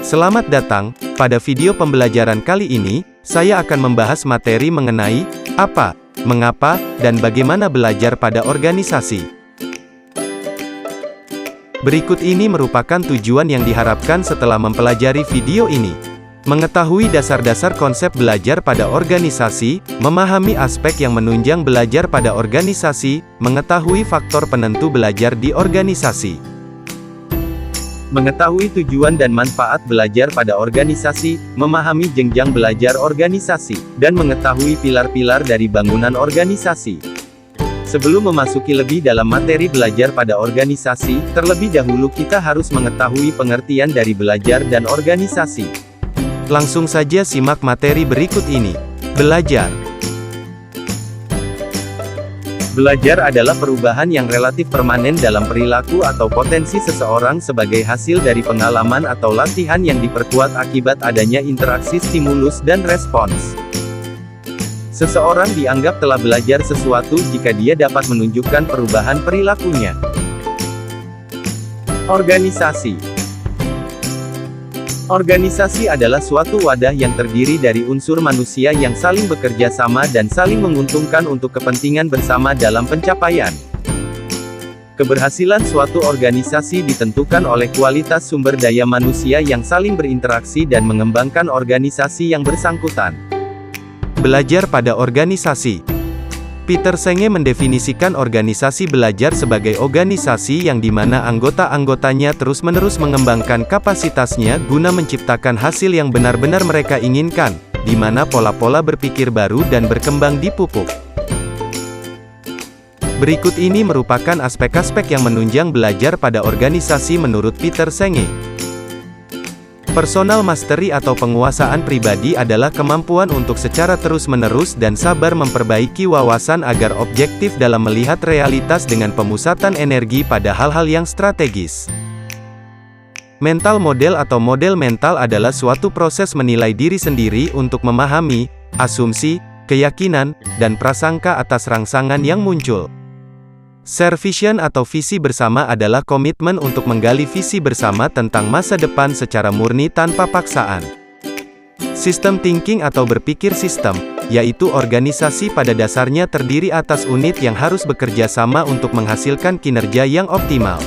Selamat datang, pada video pembelajaran kali ini, saya akan membahas materi mengenai, apa, mengapa, dan bagaimana belajar pada organisasi. Berikut ini merupakan tujuan yang diharapkan setelah mempelajari video ini. Mengetahui dasar-dasar konsep belajar pada organisasi, memahami aspek yang menunjang belajar pada organisasi, mengetahui faktor penentu belajar di organisasi. Mengetahui tujuan dan manfaat belajar pada organisasi, memahami jenjang belajar organisasi, dan mengetahui pilar-pilar dari bangunan organisasi. Sebelum memasuki lebih dalam materi belajar pada organisasi, terlebih dahulu kita harus mengetahui pengertian dari belajar dan organisasi. Langsung saja simak materi berikut ini. Belajar. Belajar adalah perubahan yang relatif permanen dalam perilaku atau potensi seseorang sebagai hasil dari pengalaman atau latihan yang diperkuat akibat adanya interaksi stimulus dan respons. Seseorang dianggap telah belajar sesuatu jika dia dapat menunjukkan perubahan perilakunya. Organisasi. Organisasi adalah suatu wadah yang terdiri dari unsur manusia yang saling bekerja sama dan saling menguntungkan untuk kepentingan bersama dalam pencapaian. Keberhasilan suatu organisasi ditentukan oleh kualitas sumber daya manusia yang saling berinteraksi dan mengembangkan organisasi yang bersangkutan. Belajar pada organisasi. Peter Senge mendefinisikan organisasi belajar sebagai organisasi yang dimana anggota-anggotanya terus-menerus mengembangkan kapasitasnya guna menciptakan hasil yang benar-benar mereka inginkan, di mana pola-pola berpikir baru dan berkembang dipupuk. Berikut ini merupakan aspek-aspek yang menunjang belajar pada organisasi menurut Peter Senge. Personal mastery atau penguasaan pribadi adalah kemampuan untuk secara terus-menerus dan sabar memperbaiki wawasan agar objektif dalam melihat realitas dengan pemusatan energi pada hal-hal yang strategis. Mental model atau model mental adalah suatu proses menilai diri sendiri untuk memahami, asumsi, keyakinan, dan prasangka atas rangsangan yang muncul. Share vision atau visi bersama adalah komitmen untuk menggali visi bersama tentang masa depan secara murni tanpa paksaan. System thinking atau berpikir sistem, yaitu organisasi pada dasarnya terdiri atas unit yang harus bekerja sama untuk menghasilkan kinerja yang optimal.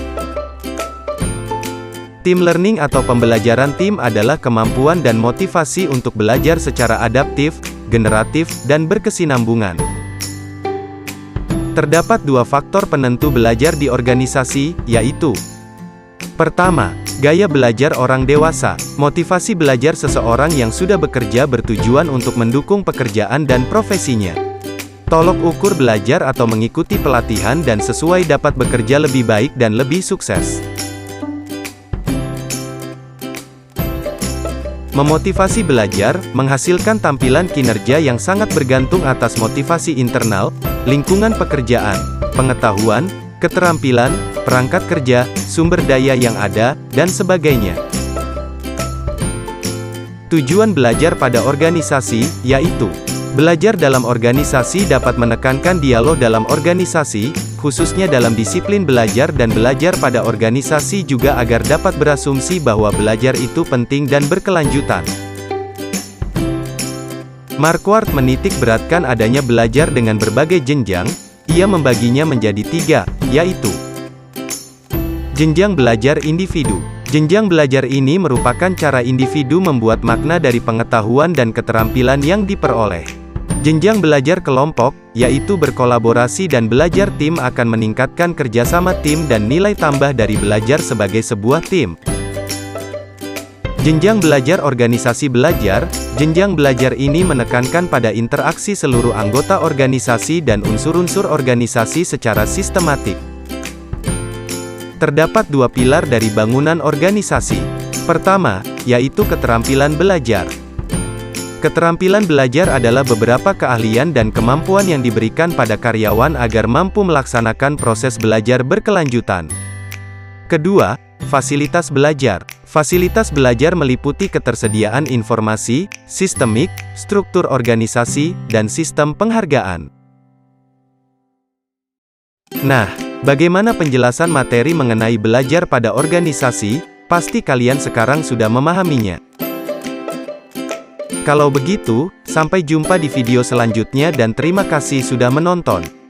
Team learning atau pembelajaran tim adalah kemampuan dan motivasi untuk belajar secara adaptif, generatif, dan berkesinambungan. Terdapat dua faktor penentu belajar di organisasi, yaitu: pertama, gaya belajar orang dewasa. Motivasi belajar seseorang yang sudah bekerja bertujuan untuk mendukung pekerjaan dan profesinya. Tolok ukur belajar atau mengikuti pelatihan dan sesuai dapat bekerja lebih baik dan lebih sukses. Memotivasi belajar, menghasilkan tampilan kinerja yang sangat bergantung atas motivasi internal, lingkungan pekerjaan, pengetahuan, keterampilan, perangkat kerja, sumber daya yang ada, dan sebagainya. Tujuan belajar pada organisasi, yaitu: belajar dalam organisasi dapat menekankan dialog dalam organisasi, khususnya dalam disiplin belajar dan belajar pada organisasi juga agar dapat berasumsi bahwa belajar itu penting dan berkelanjutan. Marquardt menitik beratkan adanya belajar dengan berbagai jenjang, ia membaginya menjadi tiga, yaitu: jenjang belajar individu. Jenjang belajar ini merupakan cara individu membuat makna dari pengetahuan dan keterampilan yang diperoleh. Jenjang belajar kelompok, yaitu berkolaborasi dan belajar tim akan meningkatkan kerjasama tim dan nilai tambah dari belajar sebagai sebuah tim. Jenjang belajar organisasi belajar, jenjang belajar ini menekankan pada interaksi seluruh anggota organisasi dan unsur-unsur organisasi secara sistematik. Terdapat dua pilar dari bangunan organisasi. Pertama, yaitu keterampilan belajar. Keterampilan belajar adalah beberapa keahlian dan kemampuan yang diberikan pada karyawan agar mampu melaksanakan proses belajar berkelanjutan. Kedua, fasilitas belajar. Fasilitas belajar meliputi ketersediaan informasi, sistemik, struktur organisasi, dan sistem penghargaan. Nah, bagaimana penjelasan materi mengenai belajar pada organisasi? Pasti kalian sekarang sudah memahaminya. Kalau begitu, sampai jumpa di video selanjutnya dan terima kasih sudah menonton.